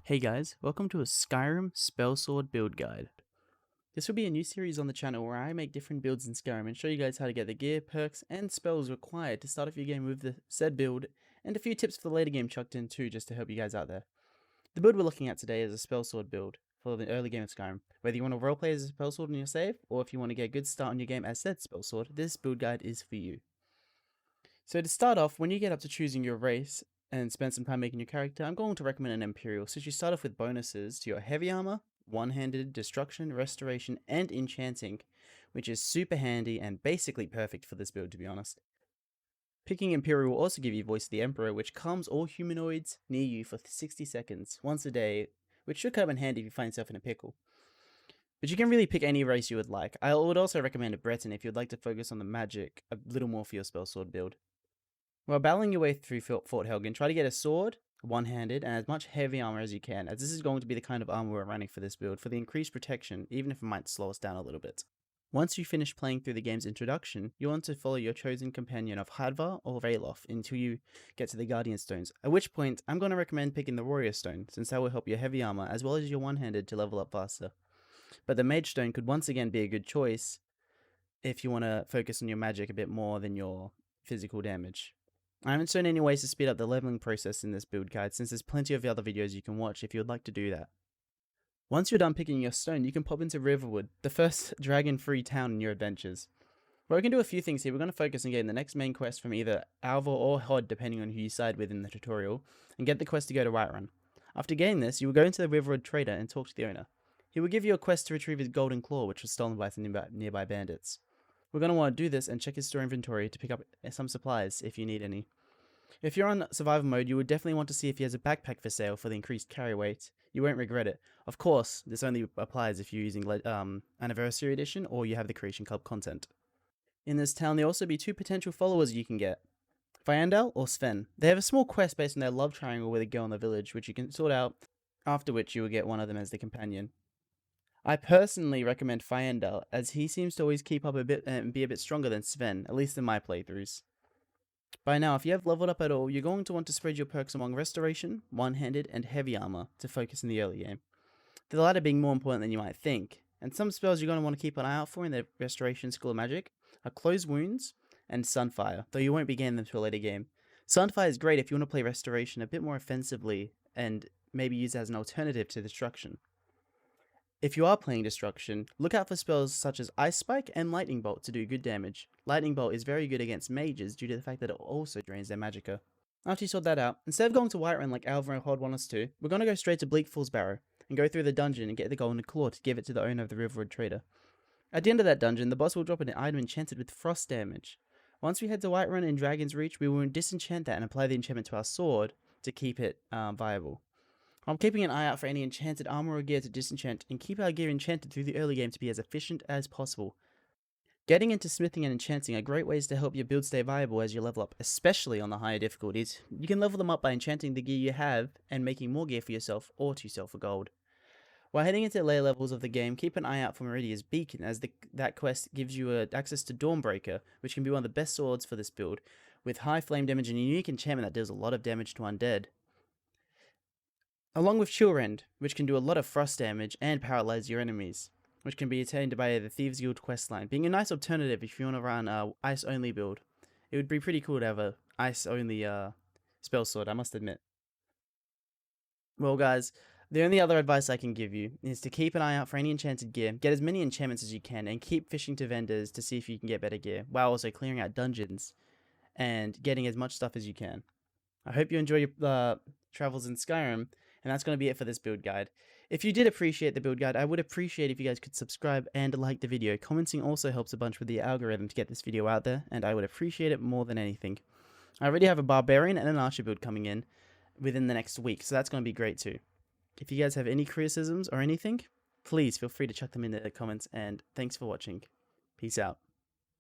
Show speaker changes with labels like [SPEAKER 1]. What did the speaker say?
[SPEAKER 1] Hey guys, welcome to a Skyrim SpellSword build guide. This will be a new series on the channel where I make different builds in Skyrim and show you guys how to get the gear, perks, and spells required to start off your game with the said build, and a few tips for the later game chucked in too just to help you guys out there. The build we're looking at today is a SpellSword build for the early game of Skyrim. Whether you want to roleplay as a SpellSword in your save, or if you want to get a good start on your game as said SpellSword, this build guide is for you. So to start off, when you get up to choosing your race, and spend some time making your character, I'm going to recommend an Imperial, since you start off with bonuses to your heavy armor, one-handed, destruction, restoration, and enchanting, which is super handy and basically perfect for this build, to be honest. Picking Imperial will also give you Voice of the Emperor, which calms all humanoids near you for 60 seconds, once a day, which should come in handy if you find yourself in a pickle. But you can really pick any race you would like. I would also recommend a Breton if you'd like to focus on the magic a little more for your SpellSword build. While battling your way through Fort Helgen, try to get a sword, one-handed, and as much heavy armor as you can, as this is going to be the kind of armor we're running for this build for the increased protection, even if it might slow us down a little bit. Once you finish playing through the game's introduction, you want to follow your chosen companion of Hadvar or Ralof until you get to the Guardian Stones, at which point I'm going to recommend picking the Warrior Stone, since that will help your heavy armor as well as your one-handed to level up faster. But the Mage Stone could once again be a good choice if you want to focus on your magic a bit more than your physical damage. I haven't shown any ways to speed up the leveling process in this build guide, since there's plenty of other videos you can watch if you would like to do that. Once you're done picking your stone, you can pop into Riverwood, the first dragon-free town in your adventures. Well, we can do a few things here. We're going to focus on getting the next main quest from either Alvor or Hod, depending on who you side with in the tutorial, and get the quest to go to Whiterun. After getting this, you will go into the Riverwood trader and talk to the owner. He will give you a quest to retrieve his golden claw, which was stolen by some nearby bandits. We're going to want to do this and check his store inventory to pick up some supplies if you need any. If you're on survival mode, you would definitely want to see if he has a backpack for sale for the increased carry weight. You won't regret it. Of course, this only applies if you're using Anniversary Edition or you have the Creation Club content. In this town, there will also be two potential followers you can get. Fyandal or Sven. They have a small quest based on their love triangle with a girl in the village, which you can sort out, after which you will get one of them as the companion. I personally recommend Fyandal, as he seems to always keep up a bit and be a bit stronger than Sven, at least in my playthroughs. By now, if you have leveled up at all, you're going to want to spread your perks among Restoration, One-Handed, and Heavy Armor to focus in the early game. The latter being more important than you might think, and some spells you're going to want to keep an eye out for in the Restoration School of Magic are Close Wounds and Sunfire, though you won't be getting them until a later game. Sunfire is great if you want to play Restoration a bit more offensively and maybe use it as an alternative to Destruction. If you are playing Destruction, look out for spells such as Ice Spike and Lightning Bolt to do good damage. Lightning Bolt is very good against mages due to the fact that it also drains their magicka. After you sort that out, instead of going to Whiterun like Alvor and Hod want us to, we're going to go straight to Bleak Falls Barrow and go through the dungeon and get the golden claw to give it to the owner of the Riverwood trader. At the end of that dungeon, the boss will drop an item enchanted with frost damage. Once we head to Whiterun in Dragon's Reach, we will disenchant that and apply the enchantment to our sword to keep it viable. I'm keeping an eye out for any enchanted armor or gear to disenchant, and keep our gear enchanted through the early game to be as efficient as possible. Getting into smithing and enchanting are great ways to help your build stay viable as you level up, especially on the higher difficulties. You can level them up by enchanting the gear you have and making more gear for yourself or to sell for gold. While heading into later levels of the game, keep an eye out for Meridia's Beacon, as that quest gives you access to Dawnbreaker, which can be one of the best swords for this build, with high flame damage and a unique enchantment that deals a lot of damage to undead. Along with Chillrend, which can do a lot of frost damage and paralyze your enemies, which can be attained by the Thieves Guild questline, being a nice alternative if you want to run a ice-only build. It would be pretty cool to have a ice-only SpellSword, I must admit. Well guys, the only other advice I can give you is to keep an eye out for any enchanted gear, get as many enchantments as you can, and keep fishing to vendors to see if you can get better gear, while also clearing out dungeons and getting as much stuff as you can. I hope you enjoy your travels in Skyrim, and that's going to be it for this build guide. If you did appreciate the build guide, I would appreciate if you guys could subscribe and like the video. Commenting also helps a bunch with the algorithm to get this video out there, and I would appreciate it more than anything. I already have a Barbarian and an Archer build coming in within the next week, so that's going to be great too. If you guys have any criticisms or anything, please feel free to chuck them in the comments, and thanks for watching. Peace out.